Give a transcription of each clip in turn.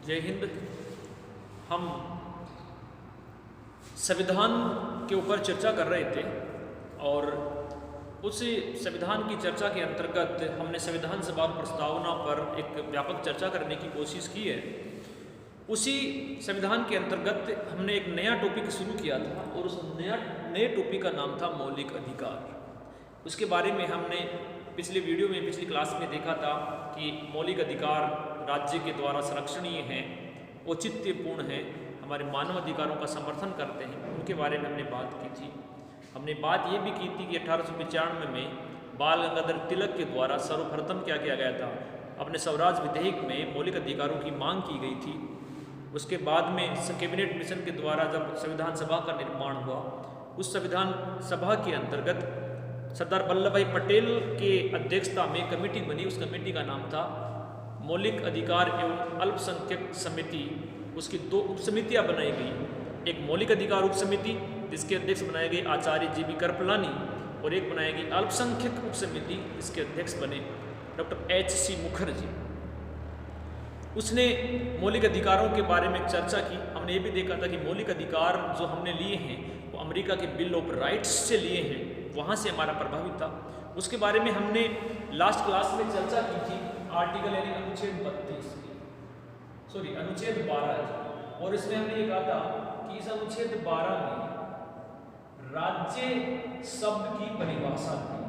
जय हिंद। हम संविधान के ऊपर चर्चा कर रहे थे और उस संविधान की चर्चा के अंतर्गत हमने संविधान सभा प्रस्तावना पर एक व्यापक चर्चा करने की कोशिश की है। उसी संविधान के अंतर्गत हमने एक नया टॉपिक शुरू किया था और उस नए टॉपिक का नाम था मौलिक अधिकार। उसके बारे में हमने पिछले वीडियो में पिछली क्लास में देखा था कि मौलिक अधिकार राज्य के द्वारा संरक्षणीय हैं, औचित्यपूर्ण हैं, हमारे मानव अधिकारों का समर्थन करते हैं, उनके बारे में हमने बात की थी। हमने बात ये भी की थी कि 1895 में बाल गंगाधर तिलक के द्वारा सर्वप्रथम क्या किया गया था, अपने स्वराज विधेयक में मौलिक अधिकारों की मांग की गई थी। उसके बाद में कैबिनेट मिशन के द्वारा जब संविधान सभा का निर्माण हुआ, उस संविधान सभा के अंतर्गत सरदार वल्लभ भाई पटेल के अध्यक्षता में कमेटी बनी। उस कमेटी का नाम था मौलिक अधिकार एवं अल्पसंख्यक समिति। उसकी दो उप समितियाँ बनाई गई, एक मौलिक अधिकार उप समिति जिसके अध्यक्ष बनाए गए आचार्य जी बी कृपलानी और एक बनाई गई अल्पसंख्यक उप समिति जिसके अध्यक्ष बने डॉक्टर एच.सी. मुखर्जी। उसने मौलिक अधिकारों के बारे में चर्चा की। हमने ये भी देखा था कि मौलिक अधिकार जो हमने लिए हैं वो अमेरिका के बिल ऑफ राइट्स से लिए हैं, वहाँ से हमारा प्रभावित था। उसके बारे में हमने लास्ट क्लास में चर्चा की थी, आर्टिकल यानी अनुच्छेद 12, और इसमें हमने ये कहा था कि इस अनुच्छेद 12 में राज्य शब्द की परिभाषा थी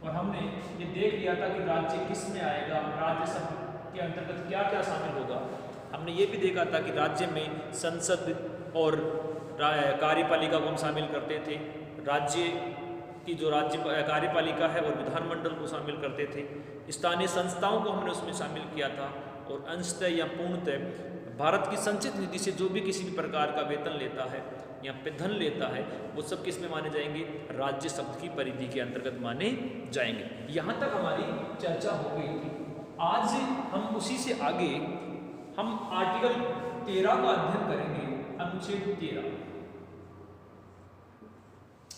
और हमने ये देख लिया था कि राज्य किस में आएगा, राज्य शब्द के अंतर्गत क्या क्या शामिल होगा। हमने ये भी देखा था कि राज्य में संसद और कार्यपालिका को हम शामिल करते थे, राज्य की जो राज्य कार्यपालिका है और विधानमंडल को शामिल करते थे, स्थानीय संस्थाओं को हमने उसमें शामिल किया था, और अंशतः या पूर्णतः भारत की संचित निधि से जो भी किसी भी प्रकार का वेतन लेता है या धन लेता है वो सब किस में माने जाएंगे, राज्य शब्द की परिधि के अंतर्गत माने जाएंगे। यहाँ तक हमारी चर्चा हो गई थी। आज हम उसी से आगे हम आर्टिकल 13 का अध्ययन करेंगे, अनुच्छेद 13।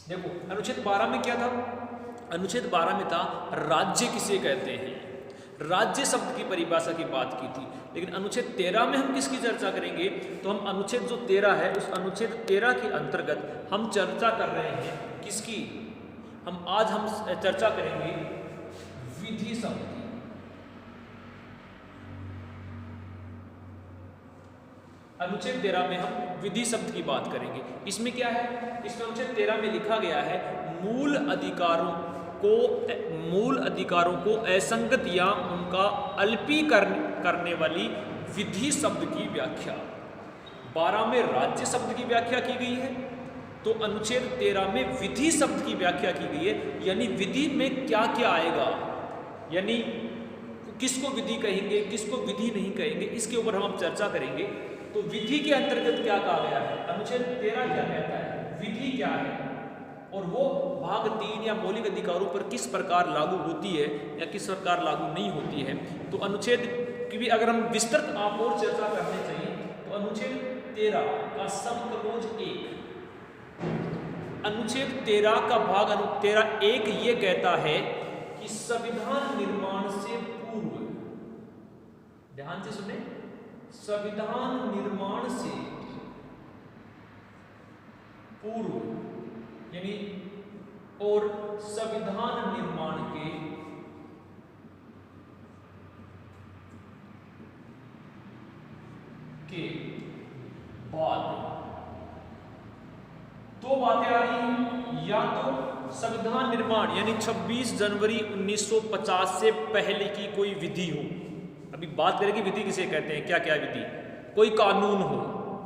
देखो अनुच्छेद 12 में क्या था, अनुच्छेद 12 में था राज्य किसे कहते हैं, राज्य शब्द की परिभाषा की बात की थी। लेकिन अनुच्छेद 13 में हम किसकी चर्चा करेंगे, तो हम अनुच्छेद जो 13 है उस अनुच्छेद 13 के अंतर्गत हम चर्चा कर रहे हैं किसकी, आज हम चर्चा करेंगे विधि शब्द की। अनुच्छेद 13 में हम विधि शब्द की बात करेंगे। इसमें क्या है, इसमें अनुच्छेद 13 में लिखा गया है मूल अधिकारों को असंगत या उनका अल्पीकरण करने वाली विधि शब्द की व्याख्या। 12 में राज्य शब्द की व्याख्या की गई है, तो अनुच्छेद 13 में विधि शब्द की व्याख्या की गई है, यानी विधि में क्या क्या आएगा, यानी किसको विधि कहेंगे, किसको विधि नहीं कहेंगे, इसके ऊपर हम चर्चा करेंगे। तो विधि के अंतर्गत क्या कहा गया है, अनुच्छेद 13 क्या कहता है, विधि क्या है, और वो भाग 3 या मौलिक अधिकारों पर किस प्रकार लागू होती है या किस प्रकार लागू नहीं होती है। तो अनुच्छेद की भी अगर हम विस्तृत आप और चर्चा करने चाहिए तो अनुच्छेद 13 का सब क्लोज 1, अनुच्छेद 13 का भाग 13(1) ये कहता है कि संविधान निर्माण से पूर्व, ध्यान से सुने, संविधान निर्माण से पूर्व यानी और संविधान निर्माण के बाद दो बातें आ रही हैं, या तो संविधान निर्माण यानी 26 जनवरी 1950 से पहले की कोई विधि हो। अभी बात करेंगे विधि किसे कहते हैं, क्या क्या विधि, कोई कानून हो,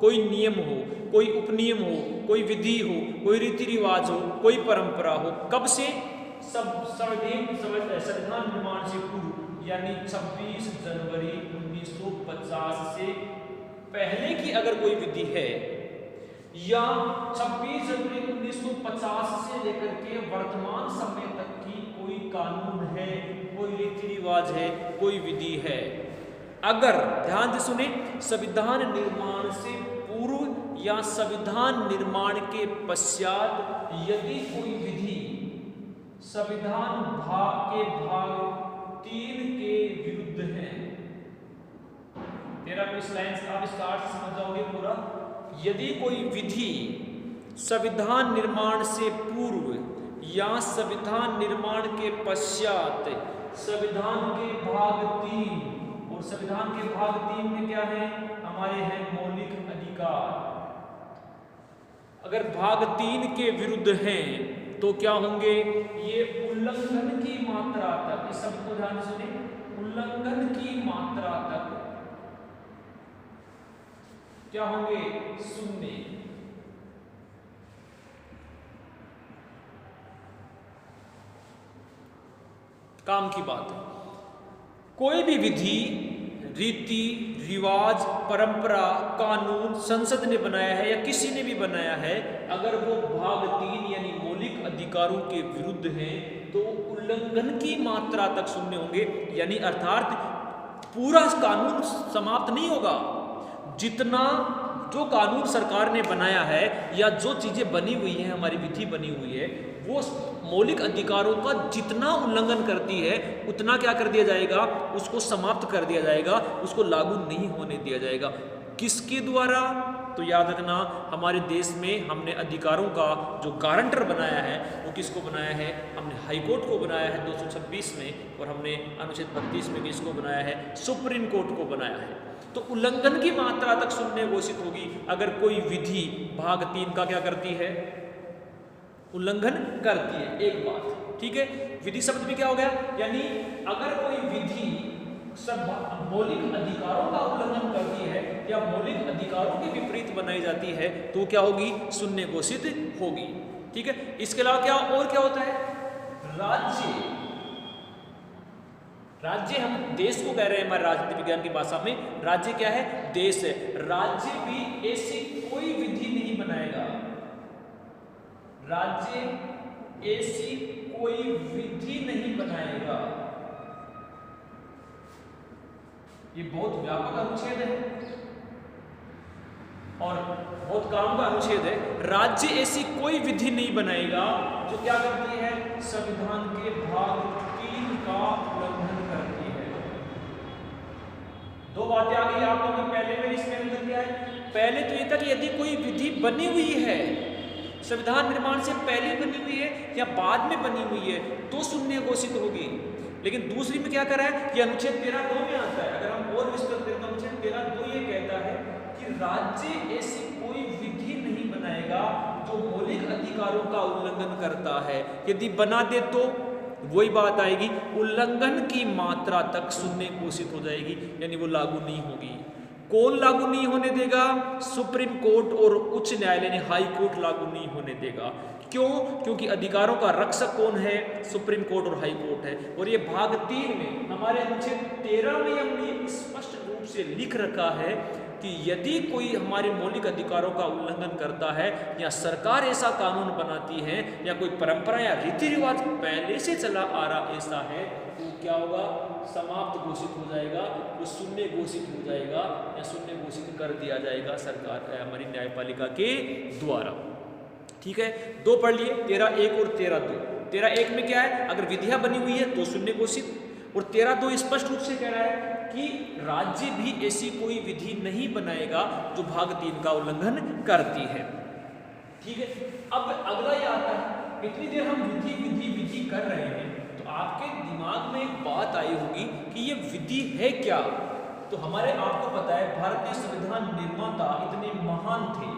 कोई नियम हो, कोई उपनियम हो, कोई विधि हो, कोई रीति रिवाज हो, कोई परंपरा हो, कब से, संविधान निर्माण से पूर्व यानी 26 जनवरी 1950 से पहले की अगर कोई विधि है, या 26 जनवरी 1950 से लेकर के वर्तमान समय तक की कोई कानून है, कोई रीति रिवाज है, कोई विधि है। अगर ध्यान से सुने, संविधान निर्माण से पूर्व या संविधान निर्माण के पश्चात यदि कोई विधि संविधान भाग 3 के विरुद्ध है, 13 को इस लाइन से आप स्टार्ट से समझ जाओगे पूरा। यदि कोई विधि संविधान निर्माण से पूर्व या संविधान निर्माण के पश्चात संविधान के भाग 3, और संविधान के भाग 3 में क्या है, हमारे हैं मौलिक अधिकार, अगर भाग 3 के विरुद्ध हैं तो क्या होंगे, ये उल्लंघन की मात्रा तक, इस शब्द को ध्यान से सुनिए, उल्लंघन की मात्रा तक क्या होंगे, शून्य। काम की बात है, कोई भी विधि, रीति रिवाज, परंपरा, कानून संसद ने बनाया है या किसी ने भी बनाया है, अगर वो भाग 3 यानी मौलिक अधिकारों के विरुद्ध हैं तो उल्लंघन की मात्रा तक शून्य होंगे। यानी अर्थात पूरा कानून समाप्त नहीं होगा, जितना जो कानून सरकार ने बनाया है या जो चीजें बनी हुई हैं, हमारी विधि बनी हुई है, वो मौलिक अधिकारों का जितना उल्लंघन करती है उतना क्या कर दिया जाएगा, उसको समाप्त कर दिया जाएगा, उसको लागू नहीं होने दिया जाएगा। किसके द्वारा, तो याद रखना हमारे देश में हमने अधिकारों का जो गारंटर बनाया है वो किसको बनाया है, हमने हाईकोर्ट को बनाया है 226 में, और हमने अनुच्छेद 32 में किसको बनाया है, सुप्रीम कोर्ट को बनाया है। तो उल्लंघन की मात्रा तक शून्य घोषित होगी अगर कोई विधि भाग 3 का क्या करती है, उल्लंघन करती है। एक बात ठीक है, विधि शब्द भी क्या हो गया, यानी अगर कोई विधि सब मौलिक अधिकारों का उल्लंघन करती है या मौलिक अधिकारों के विपरीत बनाई जाती है तो क्या होगी, शून्य घोषित होगी। ठीक है, इसके अलावा क्या और क्या होता है, राज्य, राज्य हम देश को कह रहे हैं हमारे राजनीति विज्ञान की भाषा में, राज्य क्या है, देश है। राज्य भी ऐसी कोई विधि नहीं बनाएगा, राज्य ऐसी कोई विधि नहीं बनाएगा। ये बहुत व्यापक अनुच्छेद है और बहुत काम का अनुच्छेद है। राज्य ऐसी कोई विधि नहीं बनाएगा जो क्या करती है, संविधान के भाग 3 का उल्लंघन करती है। दो बातें आ गई आप लोगों ने पहले में, इसमें अंतर क्या है, पहले तो ये था कि यदि कोई विधि बनी हुई है, संविधान निर्माण से पहले बनी हुई है या बाद में बनी हुई है तो शून्य घोषित होगी। लेकिन दूसरी में क्या करा है, ये अनुच्छेद 13(2) में आता है। अगर हम और विस्तृत करें तो अनुच्छेद 13(2) ये कहता है कि राज्य ऐसी कोई विधि नहीं बनाएगा जो मौलिक अधिकारों का उल्लंघन करता है। यदि बना दे तो वही बात आएगी, उल्लंघन की मात्रा तक शून्य घोषित हो जाएगी, यानी वो लागू नहीं होगी। कौन लागू नहीं होने देगा, सुप्रीम कोर्ट और उच्च न्यायालय ने, हाई कोर्ट लागू नहीं होने देगा। क्यों, क्योंकि अधिकारों का रक्षक कौन है, सुप्रीम कोर्ट और हाई कोर्ट है। और ये भाग 3 में हमारे अनुच्छेद 13 में हमने स्पष्ट रूप से लिख रखा है कि यदि कोई हमारे मौलिक अधिकारों का उल्लंघन करता है या सरकार ऐसा कानून बनाती है या कोई परंपरा या रीति रिवाज पहले से चला आ रहा ऐसा है तो क्या होगा, समाप्त घोषित हो जाएगा, वो शून्य घोषित हो जाएगा या शून्य घोषित कर दिया जाएगा सरकार हमारी न्यायपालिका के द्वारा। ठीक है, दो पढ़ लिए, 13(1) और 13(2). 13(1) में क्या है, अगर विधियां बनी हुई है तो शून्य घोषित, और 13(2) स्पष्ट रूप से कह रहा है कि राज्य भी ऐसी कोई विधि नहीं बनाएगा जो भाग 3 का उल्लंघन करती है। ठीक है, अब अगला ये आता है, इतनी देर हम विधि विधि विधि कर रहे हैं तो आपके दिमाग में एक बात आई होगी कि ये विधि है क्या। तो हमारे, आपको पता है भारतीय संविधान निर्माता इतने महान थे,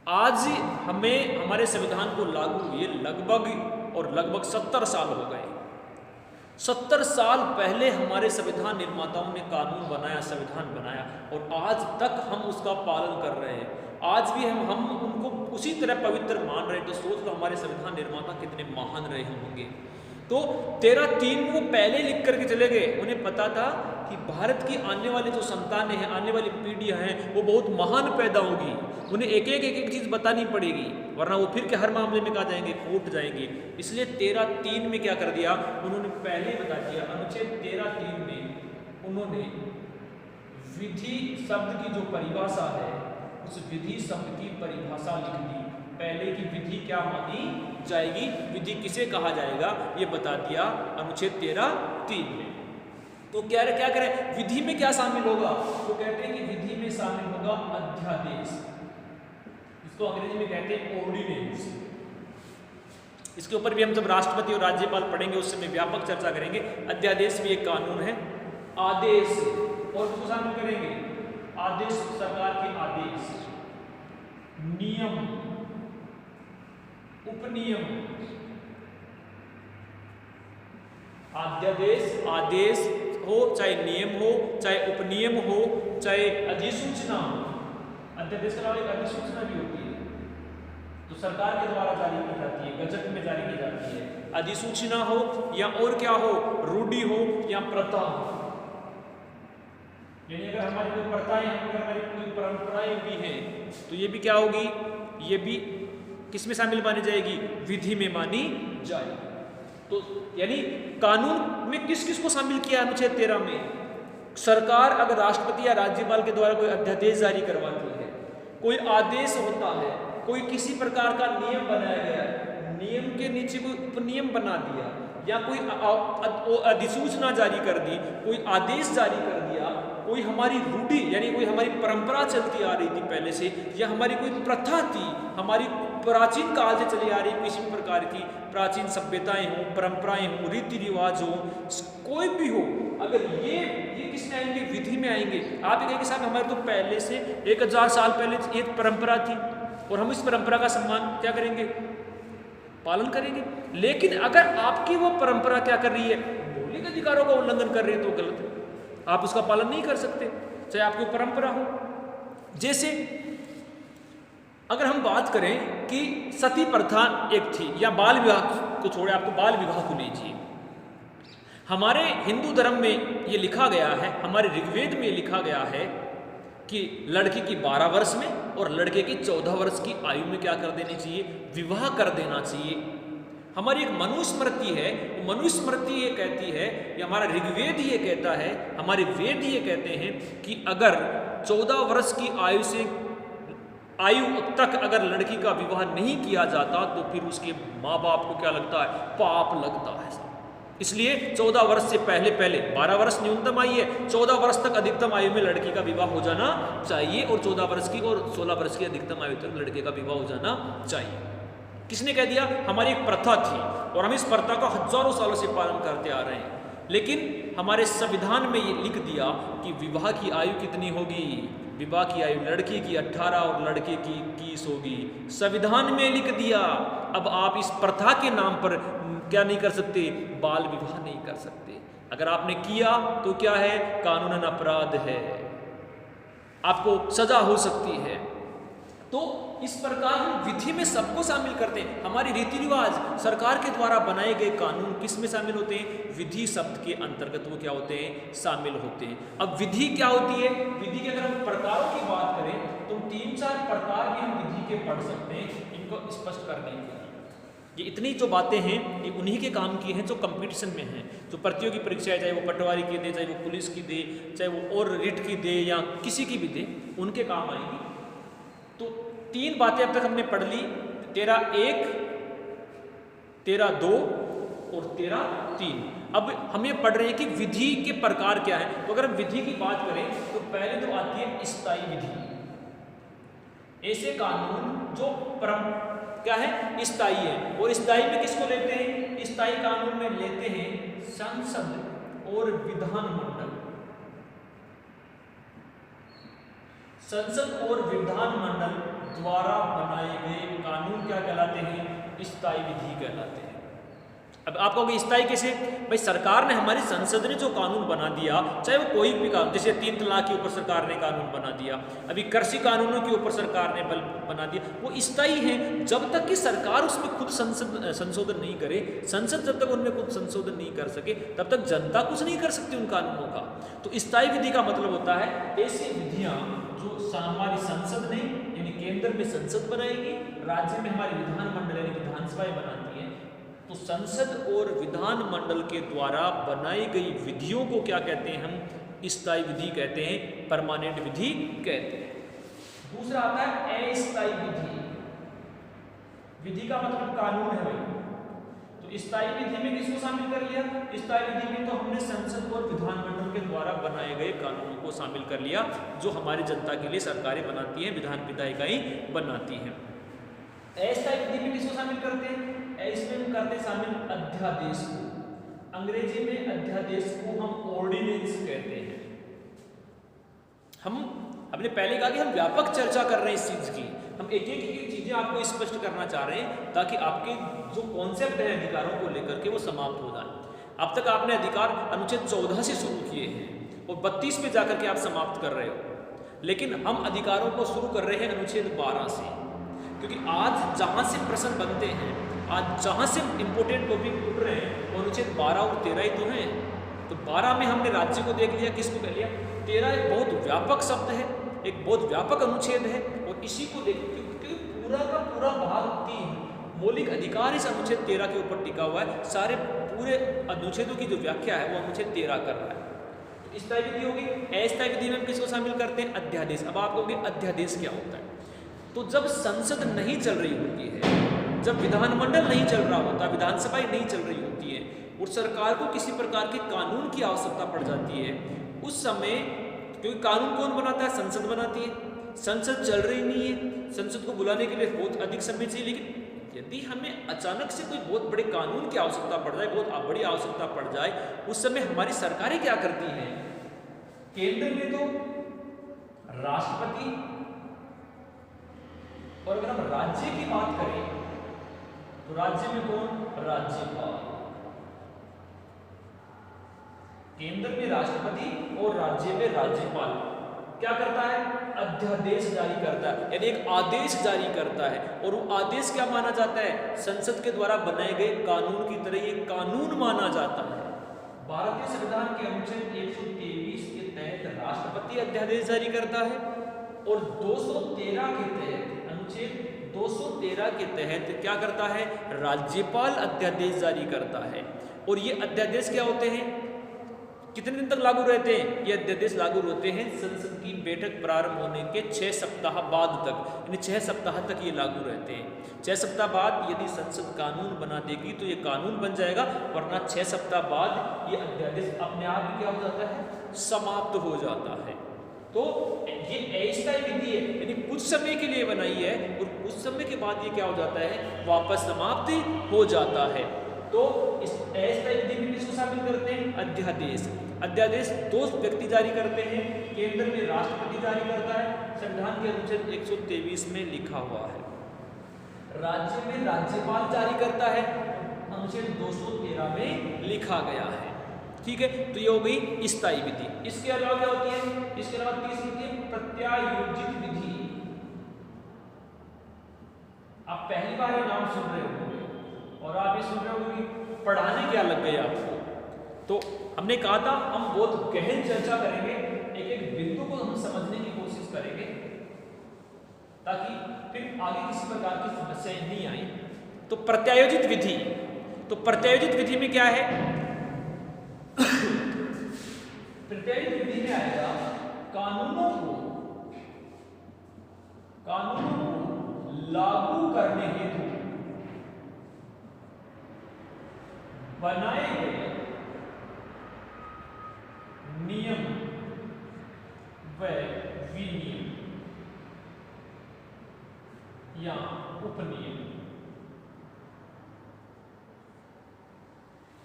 आज हमें हमारे संविधान को लागू हुए लगभग 70 साल हो गए। 70 साल पहले हमारे संविधान निर्माताओं ने कानून बनाया, संविधान बनाया, और आज तक हम उसका पालन कर रहे हैं। आज भी हम उनको उसी तरह पवित्र मान रहे हैं। तो सोच लो हमारे संविधान निर्माता कितने महान रहे होंगे। तो 13(3) वो पहले लिख करके चले गए, उन्हें पता था कि भारत की आने वाली जो संतानें हैं, आने वाली पीढ़ियां हैं, वो बहुत महान पैदा होगी, उन्हें एक एक चीज़ बतानी पड़ेगी, वरना वो फिर के हर मामले में कहा जाएंगे, कोर्ट जाएंगे। इसलिए 13(3) में क्या कर दिया, उन्होंने पहले ही बता दिया, अनुच्छेद 13(3) में उन्होंने विधि शब्द की जो परिभाषा है उस विधि शब्द की परिभाषा लिख दी। पहले की विधि क्या मानी जाएगी, विधि किसे कहा जाएगा, ये बता दिया अनुच्छेद 13(3) में। तो क्या क्या करें, विधि में क्या शामिल होगा? तो कहते हैं कि विधि में शामिल होगा अध्यादेश, इसको अंग्रेजी में कहते हैं ऑर्डिनेंस। इसके ऊपर भी हम जब राष्ट्रपति और राज्यपाल पढ़ेंगे उस समय व्यापक चर्चा करेंगे। अध्यादेश भी एक कानून है। आदेश, और किसको शामिल करेंगे? आदेश, सरकार के आदेश, नियम, उपनियम। अध्यादेश, आदेश हो, चाहे नियम हो, चाहे उपनियम हो, चाहे अधिसूचना हो। अध्यादेश के अलावा एक अधिसूचना भी होती है, तो सरकार के द्वारा जारी की जाती है, गजट में जारी की जाती है। अधिसूचना हो या और क्या हो, रूढ़ी हो या प्रथा हो। यानी अगर हमारी कोई प्रथाएं, अगर हमारी कोई परंपराएं भी हैं, तो ये भी क्या होगी? ये भी किस में शामिल मानी जाएगी? विधि में मानी जाएगी। तो यानी कानून में किस किस को शामिल किया अनुच्छेद 13 में? सरकार अगर राष्ट्रपति या राज्यपाल के द्वारा कोई अध्यादेश जारी करवाती है, कोई आदेश होता है, कोई किसी प्रकार का नियम बनाया गया है, नियम के नीचे कोई उपनियम बना दिया, या कोई अधिसूचना जारी कर दी, कोई आदेश जारी कर दिया, कोई हमारी रूढ़ी यानी कोई हमारी परंपरा चलती आ रही थी पहले से, या हमारी कोई प्रथा थी, हमारी प्राचीन काल से चली आ रही किसी भी प्रकार की प्राचीन सभ्यताएं हों, परंपराएं हों, रीति रिवाज हों, कोई भी हो, अगर ये किसमें आएंगे? विधि में आएंगे। आप ये कहेंगे साहब हमारे तो पहले से 1000 साल पहले एक परंपरा थी और हम इस परंपरा का सम्मान क्या करेंगे? पालन करेंगे। लेकिन अगर आपकी वो परंपरा क्या कर रही है? मौलिक अधिकारों का उल्लंघन कर रही है, तो गलत है, आप उसका पालन नहीं कर सकते, चाहे आपकी परंपरा हो। जैसे अगर हम बात करें कि सती प्रथा एक थी, या बाल विवाह को छोड़े, आपको बाल विवाह को लीजिए। हमारे हिंदू धर्म में ये लिखा गया है, हमारे ऋग्वेद में लिखा गया है कि लड़की की 12 वर्ष में और लड़के की 14 वर्ष की आयु में क्या कर देनी चाहिए? विवाह कर देना चाहिए। हमारी एक मनुस्मृति है, वो मनुस्मृति ये कहती है, या हमारा ऋग्वेद ये कहता है, हमारे वेद ये कहते हैं कि अगर 14 वर्ष की आयु तक अगर लड़की का विवाह नहीं किया जाता तो फिर उसके माँ बाप को क्या लगता है? पाप लगता है। इसलिए 14 वर्ष से पहले 12 वर्ष न्यूनतम आयु है, 14 वर्ष तक अधिकतम आयु में लड़की का विवाह हो जाना चाहिए, और 14 वर्ष की और 16 वर्ष की अधिकतम आयु तक लड़के का विवाह हो जाना चाहिए। किसने कह दिया? हमारी एक प्रथा थी और हम इस प्रथा का हजारों सालों से पालन करते आ रहे हैं। लेकिन हमारे संविधान में ये लिख दिया कि विवाह की आयु कितनी होगी? विवाह की आयु लड़की की 18 और लड़के की 21 होगी, संविधान में लिख दिया। अब आप इस प्रथा के नाम पर क्या नहीं कर सकते? बाल विवाह नहीं कर सकते। अगर आपने किया तो क्या है? कानूनन अपराध है, आपको सजा हो सकती है। तो इस प्रकार हम विधि में सबको शामिल करते हैं। हमारी रीति रिवाज, सरकार के द्वारा बनाए गए कानून किस में शामिल होते हैं? विधि शब्द के अंतर्गत वो क्या होते हैं? शामिल होते हैं। अब विधि क्या होती है? विधि के अगर हम प्रकारों की बात करें तो 3-4 प्रकार भी हम विधि के पढ़ सकते हैं, इनको स्पष्ट करने के लिए। ये इतनी जो बातें हैं ये उन्हीं के काम की हैं जो कंपटीशन में हैं, जो प्रतियोगी परीक्षाएं, चाहे वो पटवारी की दे, चाहे वो पुलिस की दे, चाहे वो और रिट की दे, या किसी की भी दे, उनके काम आएगी। तो 3 बातें अब तक हमने पढ़ ली, 13(1), 13(2) और 13(3). अब हम ये पढ़ रहे हैं कि विधि के प्रकार क्या है। तो अगर हम विधि की बात करें तो पहले तो आती है स्थायी विधि। ऐसे कानून जो क्या है? स्थायी है। और स्थायी में किसको लेते हैं? स्थायी कानून में लेते हैं संसद और विधानमंडल। संसद और विधानमंडल द्वारा बनाए गए कानून क्या कहलाते हैं? स्थायी विधि कहलाते हैं। अब आप कहोगे स्थायी कैसे? भाई सरकार ने, हमारी संसद ने जो कानून बना दिया, चाहे वो कोई भी कानून, जैसे 3 तलाक के ऊपर सरकार ने कानून बना दिया, अभी कृषि कानूनों के ऊपर सरकार ने बना दिया, वो स्थायी है जब तक कि सरकार उसमें खुद संशोधन नहीं करे। संसद जब तक उनमें खुद संशोधन नहीं कर सके तब तक जनता कुछ नहीं कर सकती उन कानूनों का। तो स्थायी विधि का मतलब होता है ऐसी विधियां जो हमारी संसद ने, यानी केंद्र में संसद बनाएगी, राज्य में हमारी विधानमंडल यानी विधानसभाएं बनाती हैं। तो संसद और विधानमंडल के द्वारा बनाई गई विधियों को क्या कहते हैं? हम स्थायी विधि कहते हैं, परमानेंट विधि कहते हैं। दूसरा आता है अस्थायी विधि। विधि का मतलब कानून है भाई। तो स्थायी विधि में किसको शामिल कर लिया? स्थायी विधि में तो हमने संसद और विधानमंडल के द्वारा बनाए गए कानूनों को शामिल कर लिया, जो हमारी जनता के लिए सरकारें बनाती हैं, विधान विधायिकाएं बनाती हैं। अस्थायी विधि में किसको शामिल करते हैं? इसमें हम करते शामिल अध्यादेश को। अंग्रेजी में अध्यादेश को हम ऑर्डिनेंस कहते हैं। हम हमने पहले कहा कि हम व्यापक चर्चा कर रहे हैं इस चीज की, हम एक एक चीजें आपको स्पष्ट करना चाह रहे हैं ताकि आपके जो कॉन्सेप्ट है अधिकारों को लेकर के वो समाप्त हो जाए। अब तक आपने अधिकार अनुच्छेद 14 से शुरू किए हैं और 32 पे जाकर के आप समाप्त कर रहे हो, लेकिन हम अधिकारों को शुरू कर रहे हैं अनुच्छेद 12 से, क्योंकि आज जहां से प्रश्न बनते हैं, आज जहां से इंपोर्टेंट टॉपिक उठ रहे हैं वो अनुच्छेद 12 और 13 ही तो हैं। तो 12 में हमने राज्य को देख लिया, किसको कह लिया? 13 एक बहुत व्यापक शब्द है, एक बहुत व्यापक अनुच्छेद है, और इसी को देख क्योंकि पूरा का पूरा भाग 3 मौलिक अधिकार इस अनुच्छेद 13 के ऊपर टिका हुआ है। सारे पूरे अनुच्छेदों की जो व्याख्या है वो अनुच्छेद 13 कर रहा है। तो स्थायी विधि होगी। अस्थायी विधि में हम किसको शामिल करते हैं? अध्यादेश। अब आप कहोगे अध्यादेश क्या होता है? तो जब संसद नहीं चल रही होती है, जब विधानमंडल नहीं चल रहा होता, विधानसभा नहीं चल रही होती है और सरकार को किसी प्रकार के कानून की आवश्यकता पड़ जाती है, उस समय क्योंकि कानून कौन बनाता है? संसद बनाती है। संसद चल रही नहीं है, संसद को बुलाने के लिए बहुत अधिक समय चाहिए, लेकिन यदि हमें अचानक से कोई बहुत बड़े कानून की आवश्यकता पड़ जाए, बहुत बड़ी आवश्यकता पड़ जाए, उस समय हमारी सरकारें क्या करती हैं? केंद्र में तो राष्ट्रपति, और अगर हम राज्य की बात करें तो राज्य में कौन? राज्यपाल। केंद्र में राष्ट्रपति और राज्य में राज्यपाल क्या करता है? अध्यादेश जारी करता है, यानी एक आदेश जारी करता है। और वो आदेश क्या माना जाता है? संसद के द्वारा बनाए गए कानून की तरह ये कानून माना जाता है। भारतीय संविधान के अनुच्छेद 123 के तहत राष्ट्रपति अध्यादेश जारी करता है, और 213 के तहत, अनुच्छेद 213 के तहत क्या करता है? राज्यपाल अध्यादेश जारी करता है। और ये अध्यादेश क्या होते हैं? कितने दिन तक लागू रहते हैं? ये अध्यादेश लागू होते हैं संसद की बैठक प्रारंभ होने के 6 सप्ताह बाद तक, यानी 6 सप्ताह तक ये लागू रहते हैं। 6 सप्ताह बाद यदि संसद कानून बना देगी तो ये कानून बन जाएगा, वरना 6 सप्ताह बाद ये अध्यादेश अपने आप ही क्या हो जाता है? समाप्त हो जाता है। तो ये अस्थायी विधि है, यानी कुछ समय के लिए बनाई है और कुछ समय के बाद ये क्या हो जाता है? वापस समाप्त हो जाता है। तो इस अस्थायी विधि में किसको शामिल करते हैं? अध्यादेश। अध्यादेश 2 व्यक्ति जारी करते हैं, केंद्र में राष्ट्रपति जारी करता है, संविधान के अनुच्छेद 123 में लिखा हुआ है। राज्य में राज्यपाल जारी करता है, अनुच्छेद 213 में लिखा गया है। ठीक है, तो ये हो गई स्थायी विधि। इसके अलावा क्या होती है? इसके अलावा तीसरी होती है प्रत्यायोजित विधि। आप पहली बार ये नाम सुन रहे होंगे और आप ये सुन रहे होंगे कि पढ़ाने क्या लग गए आपको। तो हमने कहा था हम बहुत गहन चर्चा करेंगे, एक एक बिंदु को हम समझने की कोशिश करेंगे ताकि फिर आगे किसी प्रकार की समस्याएं नहीं आए। तो प्रत्यायोजित विधि, तो प्रत्यायोजित विधि में क्या है? प्रत्यायोजित विधि में आएगा कानूनों को लागू करने हेतु बनाए गए नियम व विनियम या उपनियम।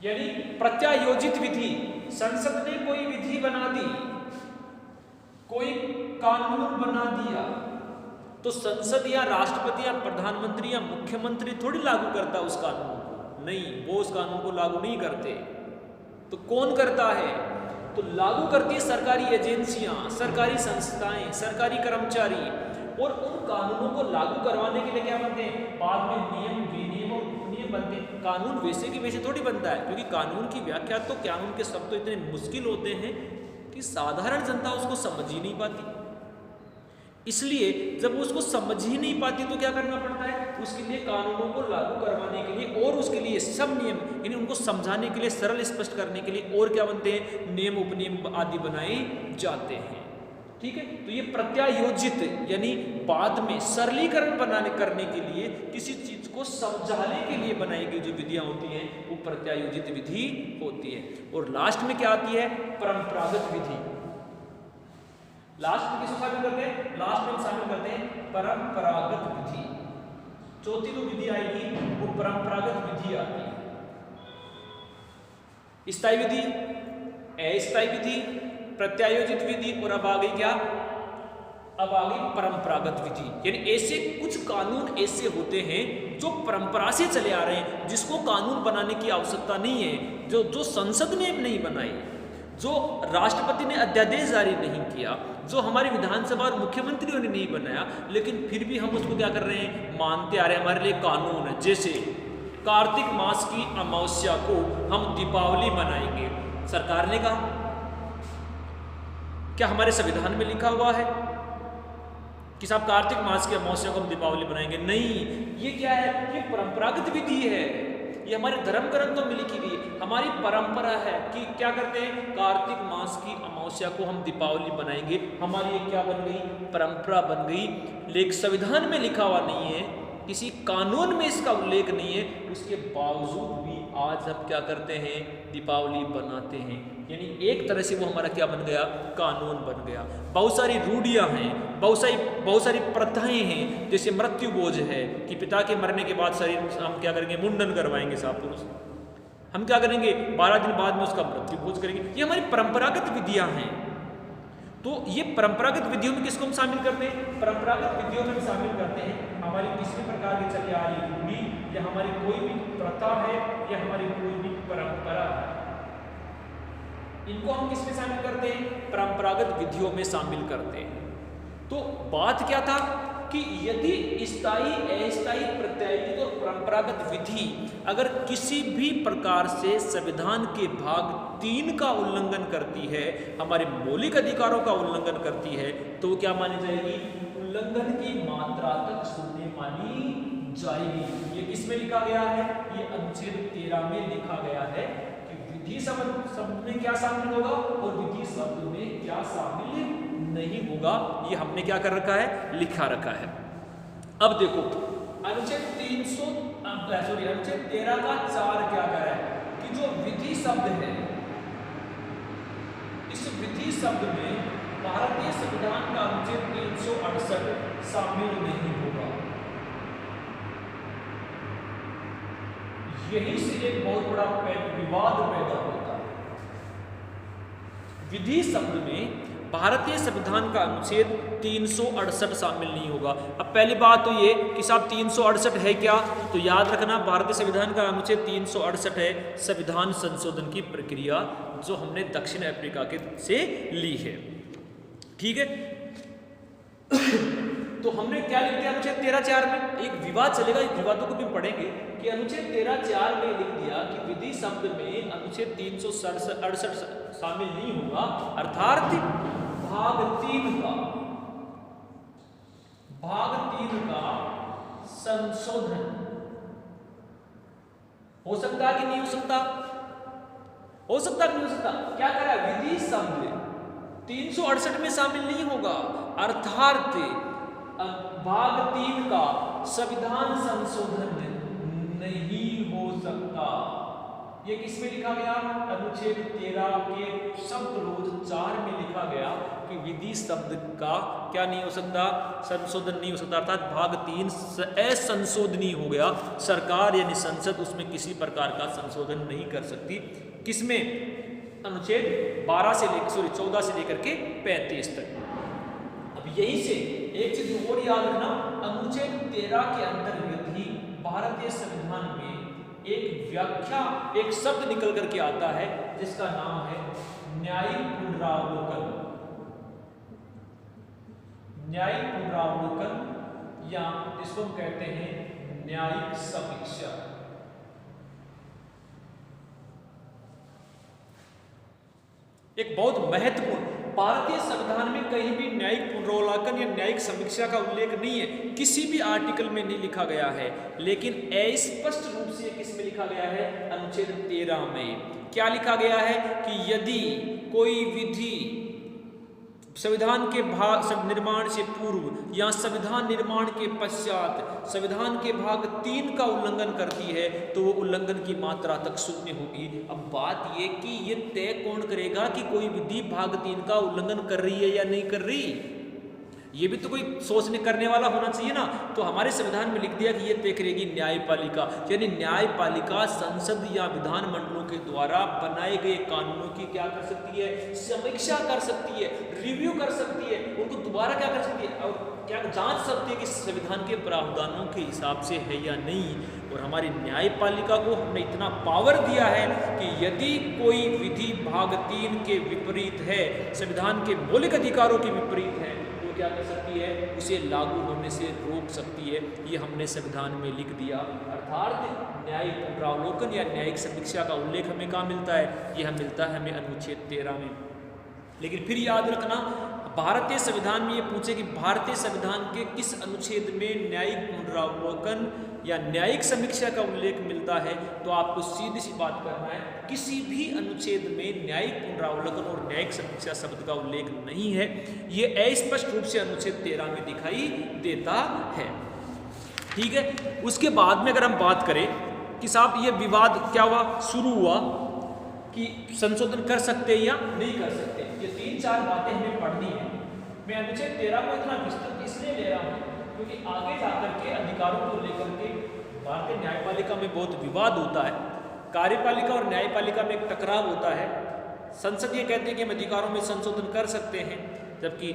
यानी प्रत्यायोजित विधि, संसद ने कोई विधि बना दी, कोई कानून बना दिया, तो संसद या राष्ट्रपति या प्रधानमंत्री या मुख्यमंत्री थोड़ी लागू करता उस कानून को, नहीं, वो उस कानून को लागू नहीं करते। तो कौन करता है? तो लागू करती है सरकारी एजेंसियां, सरकारी संस्थाएं, सरकारी कर्मचारी, और उन कानूनों को लागू करवाने के लिए क्या बनते हैं? बाद में नियम, विनियम और उपनियम बनते हैं। कानून वैसे की वैसे थोड़ी बनता है, क्योंकि कानून की व्याख्या तो कानून के शब्द तो इतने मुश्किल होते हैं कि साधारण जनता उसको समझ ही नहीं पाती। इसलिए जब वो उसको समझ ही नहीं पाती तो क्या करना पड़ता है? उसके लिए कानूनों को लागू करवाने के लिए और उसके लिए सब नियम, यानी उनको समझाने के लिए, सरल स्पष्ट करने के लिए और क्या बनते हैं? नियम, उपनियम आदि बनाए जाते हैं। ठीक है। तो ये प्रत्यायोजित यानी बाद में सरलीकरण करने के लिए, किसी चीज को समझाने के लिए बनाई गई जो विधियां होती हैं वो प्रत्यायोजित विधि होती है। और लास्ट में क्या आती है? परंपरागत विधि। लास्ट में किसको शामिल करते हैं? लास्ट में शामिल करते हैं परंपरागत विधि। चौथी जो विधि आएगी वो परंपरागत विधि आती है। स्थायी विधि, अस्थायी विधि, प्रत्यायोजित विधि, और अब आ गई क्या? अब आ गई परंपरागत विधि। यानी ऐसे कुछ कानून ऐसे होते हैं जो परंपरा से चले आ रहे हैं, जिसको कानून बनाने की आवश्यकता नहीं है, जो संसद ने नहीं बनाई, जो राष्ट्रपति ने अध्यादेश जारी नहीं किया, जो हमारी विधानसभा और मुख्यमंत्रियों ने नहीं बनाया, लेकिन फिर भी हम उसको क्या कर रहे हैं? मानते आ रहे हैं, हमारे लिए कानून है। जैसे कार्तिक मास की अमावस्या को हम दीपावली मनाएंगे, सरकार ने कहा। क्या हमारे संविधान में लिखा हुआ है कि साहब कार्तिक मास की अमावस्या को हम दीपावली बनाएंगे? नहीं, ये क्या है? ये परंपरागत विधि है, ये हमारे धर्म ग्रंथों में लिखी गई हमारी परंपरा है कि क्या करते हैं? कार्तिक मास की अमावस्या को हम दीपावली बनाएंगे। हमारी ये क्या बन गई? परंपरा बन गई। लेकिन संविधान में लिखा हुआ नहीं है, किसी कानून में इसका उल्लेख नहीं है, उसके बावजूद भी आज हम क्या करते हैं? दीपावली बनाते हैं। यानी एक तरह से वो हमारा क्या बन गया? कानून बन गया। बहुत सारी रूढ़ियां हैं, बहुत सारी प्रथाएं हैं, जैसे मृत्यु भोज है कि पिता के मरने के बाद शरीर हम क्या करेंगे? मुंडन करवाएंगे साहब पुरुष। हम क्या करेंगे? 12 दिन बाद में उसका मृत्यु भोज करेंगे। ये हमारी परंपरागत विधियां हैं। तो ये परंपरागत विधियों में किसको हम शामिल करते हैं? परंपरागत विधियों में शामिल करते हैं हमारी किसी प्रकार की चली आ रही रूढ़ी, या हमारी कोई भी प्रथा है, या हमारी कोई भी परंपरा है, इनको हम किसमें शामिल करते हैं? परंपरागत विधियों में शामिल करते हैं। तो बात क्या था कि यदि स्थायी, अस्थायी, प्रत्यायोजित और परंपरागत विधि अगर किसी भी प्रकार से संविधान के भाग 3 का उल्लंघन करती है, हमारे मौलिक अधिकारों का उल्लंघन करती है, तो वो क्या मानी जाएगी? उल्लंघन की मात्रा तक शून्य मानी जाएगी। ये किसमें लिखा गया है? ये अनुच्छेद 13 में लिखा गया है कि विधि शब्द में क्या शामिल होगा और विधि शब्द में क्या शामिल नहीं होगा। ये हमने क्या कर रखा है? लिखा रखा है। अब देखो अनुच्छेद 13 का 4 क्या कह रहा है कि जो विधि शब्द है, इस विधि शब्द में भारतीय संविधान का अनुच्छेद 368 शामिल नहीं होगा। यही से एक बहुत बड़ा विवाद पैदा होता है। विधि शब्द में भारतीय संविधान का अनुच्छेद 368 शामिल नहीं होगा। अब पहली बात तो ये कि साहब 368 है क्या? तो याद रखना भारतीय संविधान का अनुच्छेद 368 है संविधान संशोधन की प्रक्रिया, जो हमने दक्षिण अफ्रीका के से ली है। ठीक है। तो हमने क्या लिख दिया अनुच्छेद 13(4) में? एक विवाद चलेगा, इस विवादों को भी पढ़ेंगे कि अनुच्छेद 13(4) में लिख दिया कि विधि शब्द में अनुच्छेद 368 शामिल नहीं होगा, अर्थात भाग 3 का संशोधन हो सकता है कि नहीं हो सकता? हो सकता कि नहीं हो सकता? क्या कह रहा है? विधि शब्द 368 में शामिल नहीं होगा, अर्थात भाग 3 का संविधान संशोधन नहीं हो सकता। ये किसमें लिखा गया? अनुच्छेद 13 के शब्द रोज 4 में लिखा गया कि विधि शब्द का क्या नहीं हो सकता? संशोधन नहीं हो सकता, अर्थात भाग 3 असंशोधनीय हो गया। सरकार यानी संसद उसमें किसी प्रकार का संशोधन नहीं कर सकती। किसमें? अनुच्छेद 14 से लेकर के 35 तक। अब यही से एक चीज और याद रखना, अनुच्छेद 13 के अंतर्गत ही भारतीय संविधान में एक व्याख्या, एक शब्द निकल करके आता है जिसका नाम है न्यायिक पुनरावलोकन। न्यायिक पुनरावलोकन या इसको हम कहते हैं न्यायिक समीक्षा। एक बहुत महत्वपूर्ण, भारतीय संविधान में कहीं भी न्यायिक पुनरावलोकन या न्यायिक समीक्षा का उल्लेख नहीं है, किसी भी आर्टिकल में नहीं लिखा गया है, लेकिन अस्पष्ट रूप से किसमें लिखा गया है? अनुच्छेद 13 में। क्या लिखा गया है कि यदि कोई विधि संविधान के भाग निर्माण से पूर्व या संविधान निर्माण के पश्चात संविधान के भाग 3 का उल्लंघन करती है तो वो उल्लंघन की मात्रा तक शून्य होगी। अब बात ये कि ये तय कौन करेगा कि कोई विधि भाग 3 का उल्लंघन कर रही है या नहीं कर रही, ये भी तो कोई सोचने करने वाला होना चाहिए ना। तो हमारे संविधान में लिख दिया कि ये तय करेगी न्यायपालिका, यानी न्यायपालिका संसद या विधान मंडलों के द्वारा बनाए गए कानूनों की क्या कर सकती है, समीक्षा कर सकती है, रिव्यू कर सकती है, उनको दोबारा क्या कर सकती है और क्या जांच सकती है कि संविधान के प्रावधानों के हिसाब से है या नहीं। और हमारी न्यायपालिका को हमने इतना पावर दिया है कि यदि कोई विधि भाग 3 के विपरीत है, संविधान के मौलिक अधिकारों के विपरीत है, क्या कर सकती है, उसे लागू होने से रोक सकती है। ये हमने संविधान में लिख दिया। अर्थात न्यायिक पुनरावलोकन या न्यायिक समीक्षा का उल्लेख हमें कहाँ मिलता है, यह मिलता है हमें अनुच्छेद 13 में। लेकिन फिर याद रखना, भारतीय संविधान में ये पूछे कि भारतीय संविधान के किस अनुच्छेद में न्यायिक पुनरावलोकन या न्यायिक समीक्षा का उल्लेख मिलता है, तो आपको सीधी सी बात करना है, किसी भी अनुच्छेद में न्यायिक पुनरावलोकन और न्यायिक समीक्षा शब्द का उल्लेख नहीं है। ये अस्पष्ट रूप से अनुच्छेद 13 में दिखाई देता है। ठीक है, उसके बाद में अगर हम बात करें कि साहब ये विवाद क्या हुआ, शुरू हुआ कि संशोधन कर सकते या नहीं कर सकते, ये 3-4 बातें हमें पढ़नी है। मैं अनुच्छेद 13 को इतना विस्तृत इसलिए ले रहा हूँ क्योंकि आगे जाकर के अधिकारों को लेकर के भारतीय न्यायपालिका में बहुत विवाद होता है, कार्यपालिका और न्यायपालिका में एक टकराव होता है। संसद ये कहते हैं कि हम अधिकारों में संशोधन कर सकते हैं, जबकि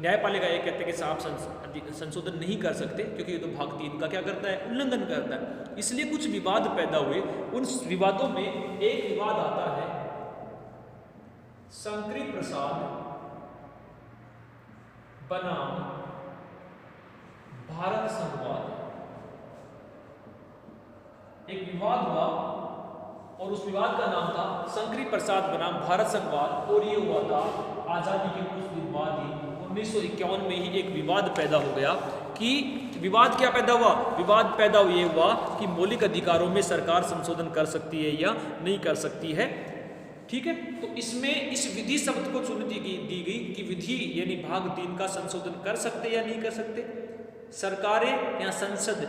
न्यायपालिका ये कहते हैं कि साहब संशोधन नहीं कर सकते क्योंकि ये तो भाग 3 का क्या करता है, उल्लंघन करता है। इसलिए कुछ विवाद पैदा हुए। उन विवादों में एक विवाद आता है शंकरी प्रसाद बनाम भारत संघवाद। एक विवाद हुआ और उस विवाद का नाम था शंकरी प्रसाद बनाम भारत संघवाद, और ये हुआ था आजादी के कुछ दिन बाद ही 1951 में ही एक विवाद पैदा हो गया। कि विवाद क्या पैदा हुआ, विवाद पैदा ये हुआ कि मौलिक अधिकारों में सरकार संशोधन कर सकती है या नहीं कर सकती है। ठीक है, तो इसमें इस विधि शब्द को चुनौती दी गई कि विधि यानी भाग 3 का संशोधन कर सकते या नहीं कर सकते। सरकारें या संसद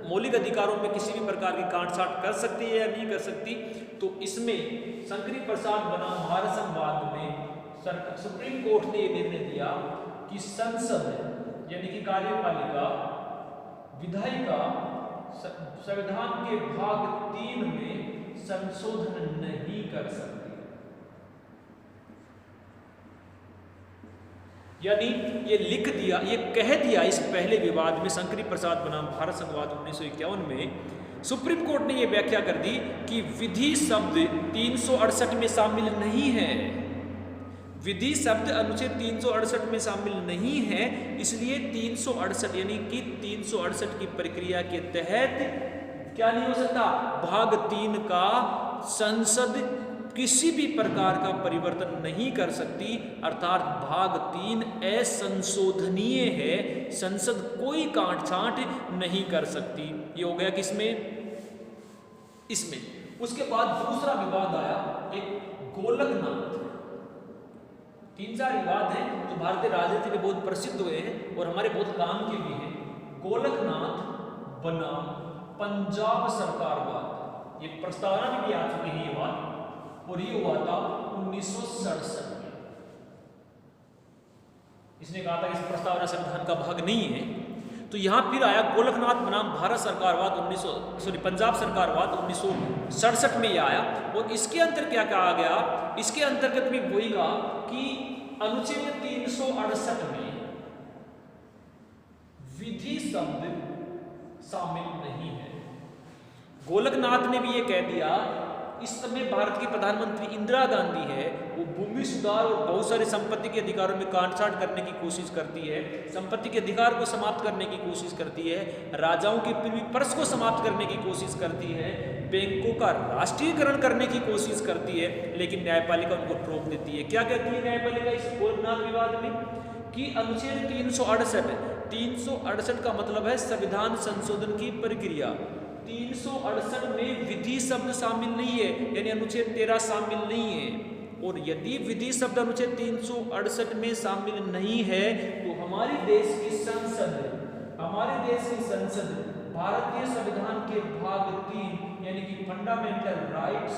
मौलिक अधिकारों में किसी भी प्रकार की काट-छांट कर सकती है या नहीं कर सकती। तो इसमें शंकरी प्रसाद बनाम भारत संघवाद में सुप्रीम कोर्ट ने यह निर्णय दिया कि संसद यानी कि कार्यपालिका विधायिका संविधान के भाग 3 में संशोधन नहीं कर सकती। यानी ये लिख दिया, ये कह दिया इस पहले विवाद में शंकरी प्रसाद बनाम भारत संघवाद 1951 में सुप्रीम कोर्ट ने ये व्याख्या कर दी कि विधि शब्द 368 में शामिल नहीं है। विधि शब्द अनुच्छेद 368 में शामिल नहीं है, इसलिए 368 यानी कि 368 की प्रक्रिया के तहत क्या नहीं हो सकता, भाग 3 का संसद किसी भी प्रकार का परिवर्तन नहीं कर सकती। अर्थात भाग 3 असंशोधनीय है, संसद कोई काट-छांट नहीं कर सकती। ये हो गया किसमें, इसमें। उसके बाद दूसरा विवाद आया एक गोलकनाथ। 3-4 विवाद हैं जो भारतीय राजनीति में बहुत प्रसिद्ध हुए हैं और हमारे बहुत काम के भी हैं। गोलकनाथ बनाम पंजाब सरकारवाद, ये प्रस्तावना में भी आ चुकी है ये बात, और ये हुआ था 1967 में। इसने कहा था इस प्रस्तावना संविधान का भाग नहीं है। तो यहां फिर आया गोलकनाथ बनाम भारत सरकारवाद पंजाब सरकारवाद 1967 में यह आया। और इसके अंतर क्या कहा गया, इसके अंतर्गत भी वही कहा कि अनुच्छेद 368 में विधि शब्द शामिल नहीं है। गोलकनाथ ने भी ये कह दिया, इस समय भारत की प्रधानमंत्री इंदिरा गांधी है, वो भूमि सुधार और बहुत सारे संपत्ति के अधिकारों में काट-छांट करने की कोशिश करती है, संपत्ति के अधिकार को समाप्त करने की कोशिश करती है, राजाओं के प्रिवी पर्स को समाप्त करने की कोशिश करती है, बैंकों का राष्ट्रीयकरण करने की कोशिश करती है, लेकिन न्यायपालिका उनको रोक देती है। क्या कहती है न्यायपालिका इस गोलकनाथ विवाद में कि अनुच्छेद 368 का मतलब है संविधान संशोधन की प्रक्रिया। 368 में विधि शब्द शामिल नहीं है, यानी अनुच्छेद 13 शामिल नहीं है। और यदि विधि शब्द अनुच्छेद 368 में शामिल नहीं है तो हमारे देश की संसद भारतीय संविधान के भाग 3 यानी कि फंडामेंटल राइट्स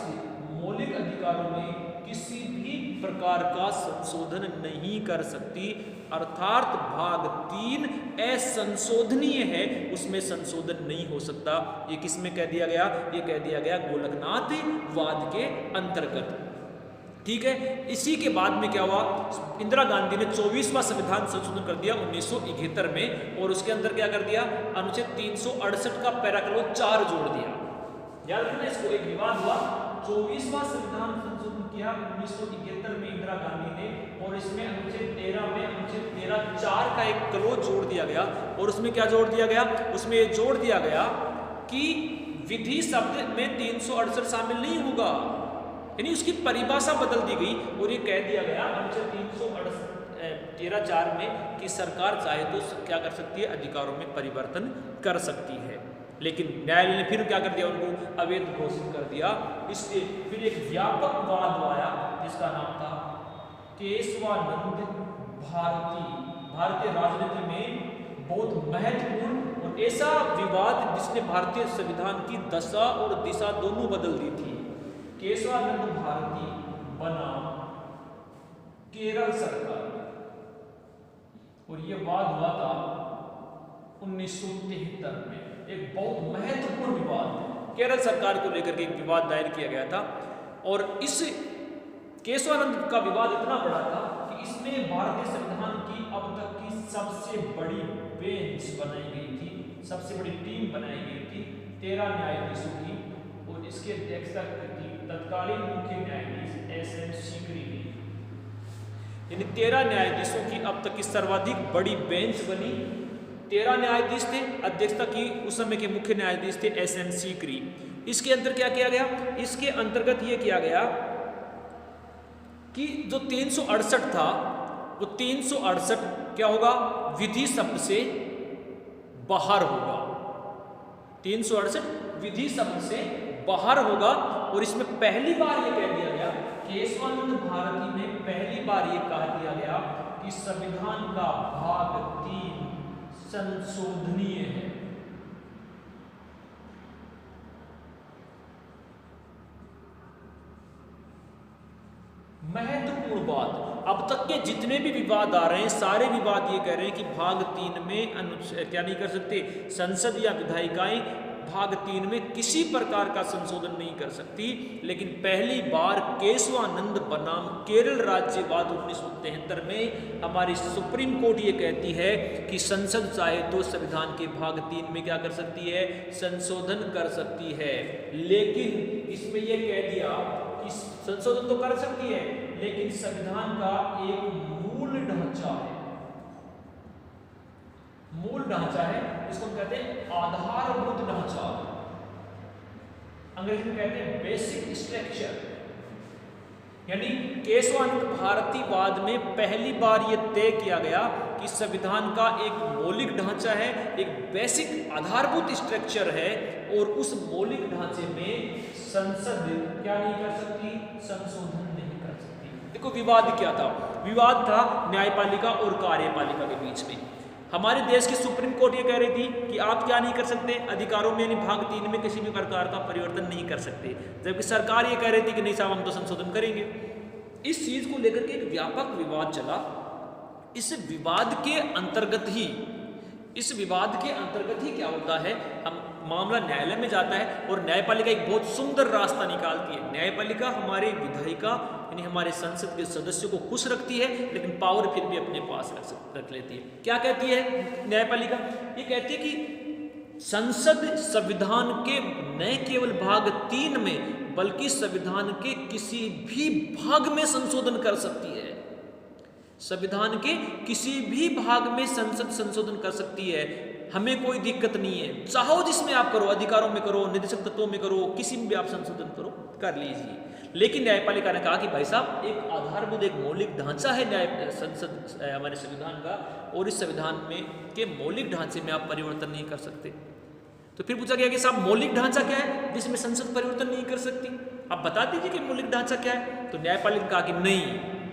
मौलिक अधिकारों में किसी भी प्रकार का संशोधन नहीं कर सकती, अर्थात भाग 3 असंशोधनीय है, उसमें संशोधन नहीं हो सकता। ये किसमें कह दिया गया? ये कह दिया गया गोलकनाथ वाद के अंतर्गत। ठीक है, इसी के बाद में क्या हुआ? इंदिरा गांधी ने 24वां संविधान संशोधन कर दिया 1971 में, और उसके अंदर क्या कर दिया? अनुच्छेद 368 का पैराक्लोज 4 जोड़ दिया। याद रखना इसको, एक विवाद हुआ। 24वां संविधान संशोधन किया 1971 में इंदिरा गांधी ने, और इसमें अनुच्छेद 13 में अनुच्छेद 13(4) का एक क्लोज जोड़ दिया गया। और उसमें क्या जोड़ दिया गया? उसमें ये जोड़ दिया गया कि विधि शब्द में 368 शामिल नहीं होगा, यानी उसकी परिभाषा बदल दी गई और ये कह दिया गया अनुच्छेद 13(4) में कि सरकार चाहे तो क्या कर सकती है? अधिकारों में परिवर्तन कर सकती है। लेकिन न्यायालय ने फिर क्या कर दिया? उनको अवैध घोषित कर दिया। इसलिए फिर एक व्यापक वाद आया जिसका नाम था केशवानंद भारती। भारतीय राजनीति में बहुत महत्वपूर्ण और ऐसा विवाद जिसने भारतीय संविधान की दशा और दिशा दोनों बदल दी थी। केशवानंद भारती बनाम केरल सरकार, और ये वाद हुआ था 1973 में। एक बहुत महत्वपूर्ण विवाद है, केरल सरकार को लेकर के एक विवाद दायर किया गया था। और इस केशवानंद का विवाद इतना बड़ा था कि इसमें भारतीय संविधान की अब तक की सबसे बड़ी बेंच बनाई गई थी, सबसे बड़ी टीम बनाई गई थी 13 न्यायाधीशों की, और इसकी अध्यक्षता थी तत्कालीन मुख्य न्यायाधीश एस.एन. सीकरी ने। यानी 13 न्यायाधीशों की अब तक की सर्वाधिक बड़ी बेंच बनी। 13 न्यायाधीश थे, अध्यक्षता की उस समय के मुख्य न्यायाधीश थे एस.एन. सीकरी। इसके अंदर क्या किया गया? इसके अंतर्गत यह किया गया कि जो 368 था वो 368 क्या होगा? विधि शब्द से बाहर होगा। 368 विधि शब्द से बाहर होगा। और इसमें पहली बार यह कह दिया गया, केशवानंद भारती में पहली बार यह कह दिया गया कि संविधान का भाग 3 संशोधनीय है। महत्वपूर्ण बात, अब तक के जितने भी विवाद आ रहे हैं सारे विवाद ये कह रहे हैं कि भाग 3 में क्या नहीं कर सकते? संसद या विधायिकाएं भाग 3 में किसी प्रकार का संशोधन नहीं कर सकती। लेकिन पहली बार केशवानंद बनाम केरल राज्यवाद 1973 में हमारी सुप्रीम कोर्ट ये कहती है कि संसद चाहे तो संविधान के भाग 3 में क्या कर सकती है? संशोधन कर सकती है। लेकिन इसमें यह कह दिया कि संशोधन तो कर सकती है, लेकिन संविधान का एक मूल ढांचा है, इसको हम कहते हैं आधारभूत ढांचा, अंग्रेजी में कहते हैं बेसिक स्ट्रक्चर। यानी केशवानंद भारतीवाद में पहली बार यह तय किया गया कि संविधान का एक मौलिक ढांचा है, एक बेसिक आधारभूत स्ट्रक्चर है, और उस मौलिक ढांचे में संसद क्या नहीं कर सकती? संशोधन नहीं कर सकती। देखो विवाद क्या था? विवाद था न्यायपालिका और कार्यपालिका के बीच में। हमारे देश की सुप्रीम कोर्ट ये कह रही थी कि आप क्या नहीं कर सकते? अधिकारों में, यानी भाग 3 में किसी भी प्रकार का परिवर्तन नहीं कर सकते, जबकि सरकार ये कह रही थी कि नहीं साहब हम तो संशोधन करेंगे। इस चीज को लेकर के एक व्यापक विवाद चला। इस विवाद के अंतर्गत ही क्या होता है? हम मामला न्यायालय में जाता है और न्यायपालिका एक बहुत सुंदर रास्ता निकालती है। न्यायपालिका हमारे विधायिका यानी हमारे संसद के सदस्यों को खुश रखती है, लेकिन पावर फिर भी अपने पास रख लेती है। क्या कहती है न्यायपालिका? ये कहती है कि संसद संविधान के न केवल भाग 3 में बल्कि संविधान के किसी भी भाग में संशोधन कर सकती है। संविधान के किसी भी भाग में संसद संशोधन कर सकती है, हमें कोई दिक्कत नहीं है। चाहो जिसमें आप करो, अधिकारों में करो, निर्देशक तत्वों में करो, किसी में भी आप संशोधन करो, कर लीजिए। लेकिन न्यायपालिका ने कहा कि भाई साहब एक आधारभूत, एक मौलिक ढांचा है संसद हमारे संविधान का, और इस संविधान में के मौलिक ढांचे में आप परिवर्तन नहीं कर सकते। तो फिर पूछा गया कि साहब मौलिक ढांचा क्या है जिसमें संसद परिवर्तन नहीं कर सकती, आप बता दीजिए कि मौलिक ढांचा क्या है। तो न्यायपालिका ने कहा कि नहीं,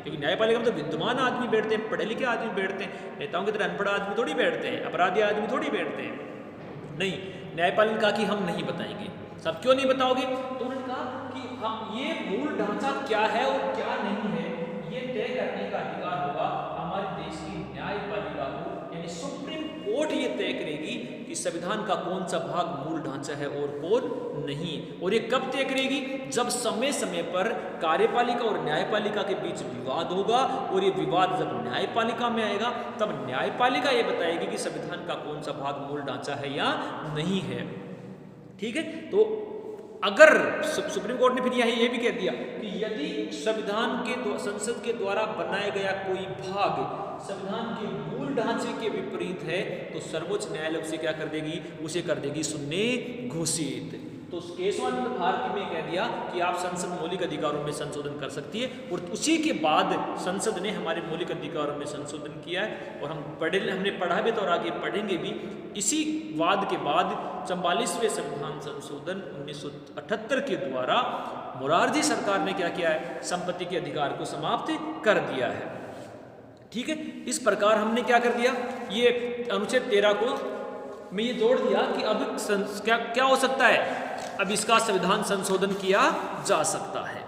क्योंकि न्यायपालिका में तो विद्वान आदमी बैठते हैं, पढ़े लिखे आदमी बैठते हैं, नेताओं की तरह अनपढ़ आदमी थोड़ी बैठते हैं, अपराधी आदमी थोड़ी बैठते हैं। नहीं, न्यायपालिका ने कहा कि हम नहीं बताएंगे। सब क्यों नहीं बताओगे? तो उन्होंने कहा कि हम ये मूल ढांचा क्या है और क्या नहीं है ये तय करने का अधिकार होगा हमारे देश की न्यायपालिका को, यानी सुप्रीम कोर्ट ये तय करेगी कि संविधान का कौन सा भाग मूल ढांचा है और कौन नहीं। और ये कब तय करेगी? जब समय समय पर कार्यपालिका और न्यायपालिका के बीच विवाद होगा, और ये विवाद जब न्यायपालिका में आएगा तब न्यायपालिका ये बताएगी कि संविधान का कौन सा भाग मूल ढांचा है या नहीं है। ठीक है, तो अगर सुप्रीम कोर्ट ने फिर यही ये भी कह दिया कि यदि संविधान के संसद के द्वारा बनाया गया कोई भाग संविधान के मूल ढांचे के विपरीत है तो सर्वोच्च न्यायालय उसे क्या कर देगी? उसे कर देगी शून्य घोषित। तो केशवानंद भारती में कह दिया कि आप संसद मौलिक अधिकारों में संशोधन कर सकती है, और उसी के बाद संसद ने हमारे मौलिक अधिकारों में संशोधन किया है। और हमने पढ़ा भी तो और आगे पढ़ेंगे भी। इसी वाद के बाद 44वें संविधान संशोधन 1978 के द्वारा मोरारजी सरकार ने क्या किया है? संपत्ति के अधिकार को समाप्त कर दिया है। ठीक है, इस प्रकार हमने क्या कर दिया? ये अनुच्छेद 13 को में ये जोड़ दिया कि अब क्या हो सकता है? अब इसका संविधान संशोधन किया जा सकता है।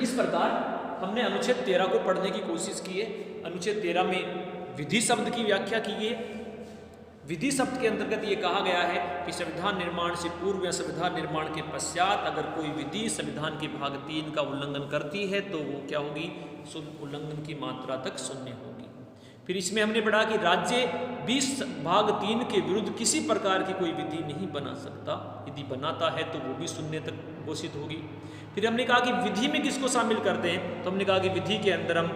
इस प्रकार हमने अनुच्छेद 13 को पढ़ने की कोशिश की है। अनुच्छेद 13 में विधि शब्द की व्याख्या की गई है। विधि शब्द के अंतर्गत ये कहा गया है कि संविधान निर्माण से पूर्व या संविधान निर्माण के पश्चात अगर कोई विधि संविधान के भाग 3 का उल्लंघन करती है तो वो क्या होगी? उल्लंघन की मात्रा तक शून्य होगी। फिर इसमें हमने पढ़ा कि राज्य 20 भाग 3 के विरुद्ध किसी प्रकार की कोई विधि नहीं बना सकता, यदि बनाता है तो वो भी शून्य तक घोषित होगी। फिर हमने कहा कि विधि में किसको शामिल करते हैं? तो हमने कहा कि विधि के अंदर हम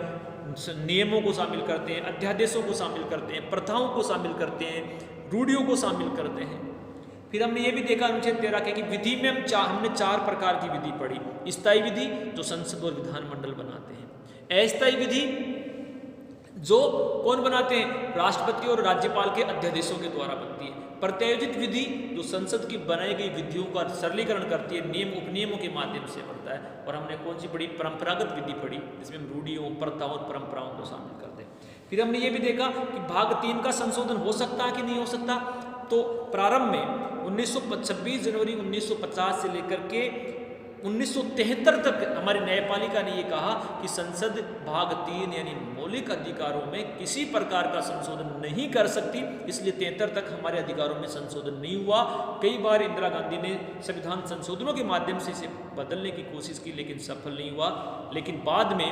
नियमों को शामिल करते हैं, अध्यादेशों को शामिल करते हैं, प्रथाओं को शामिल करते हैं, रूढ़ियों को शामिल करते हैं। फिर हमने ये भी देखा अनुच्छेद 13 के कि विधि में हमने 4 प्रकार की विधि पढ़ी। स्थायी विधि जो संसद और विधानमंडल बनाते हैं, अस्थायी विधि जो कौन बनाते हैं? राष्ट्रपति और राज्यपाल के अध्यादेशों के द्वारा बनती है। प्रत्यायोजित विधि जो संसद की बनाई गई विधियों का सरलीकरण करती है, नियम उपनियमों के माध्यम से बनता है। और हमने कौन सी पढ़ी? परंपरागत विधि पढ़ी, जिसमें हम रूढ़ियों, प्रथाओं और परंपराओं को शामिल करते हैं। फिर हमने ये भी देखा कि भाग 3 का संशोधन हो सकता है कि नहीं हो सकता। तो प्रारंभ में 26 जनवरी 1950 से लेकर के 1973 तक हमारी न्यायपालिका ने ये कहा कि संसद भाग 3 यानी मौलिक अधिकारों में किसी प्रकार का संशोधन नहीं कर सकती, इसलिए 73 तक हमारे अधिकारों में संशोधन नहीं हुआ। कई बार इंदिरा गांधी ने संविधान संशोधनों के माध्यम से इसे बदलने की कोशिश की लेकिन सफल नहीं हुआ। लेकिन बाद में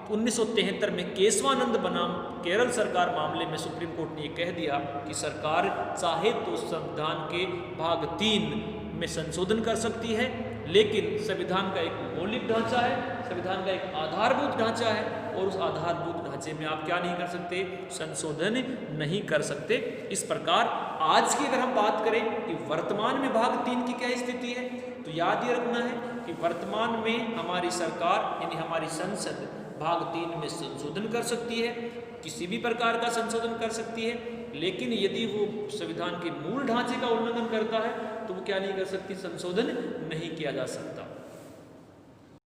1973 में केशवानंद बनाम केरल सरकार मामले में सुप्रीम कोर्ट ने ये कह दिया कि सरकार चाहे तो संविधान के भाग 3 में संशोधन कर सकती है, लेकिन संविधान का एक मौलिक ढांचा है, संविधान का एक आधारभूत ढांचा है, और उस आधारभूत ढांचे में आप क्या नहीं कर सकते? संशोधन नहीं कर सकते। इस प्रकार आज की अगर हम बात करें कि वर्तमान में भाग 3 की क्या स्थिति है, तो याद ये रखना है कि वर्तमान में हमारी सरकार यानी हमारी संसद भाग 3 में संशोधन कर सकती है, किसी भी प्रकार का संशोधन कर सकती है, लेकिन यदि वो संविधान के मूल ढांचे का उल्लंघन करता है तो वो क्या नहीं कर सकती? संशोधन नहीं किया जा सकता।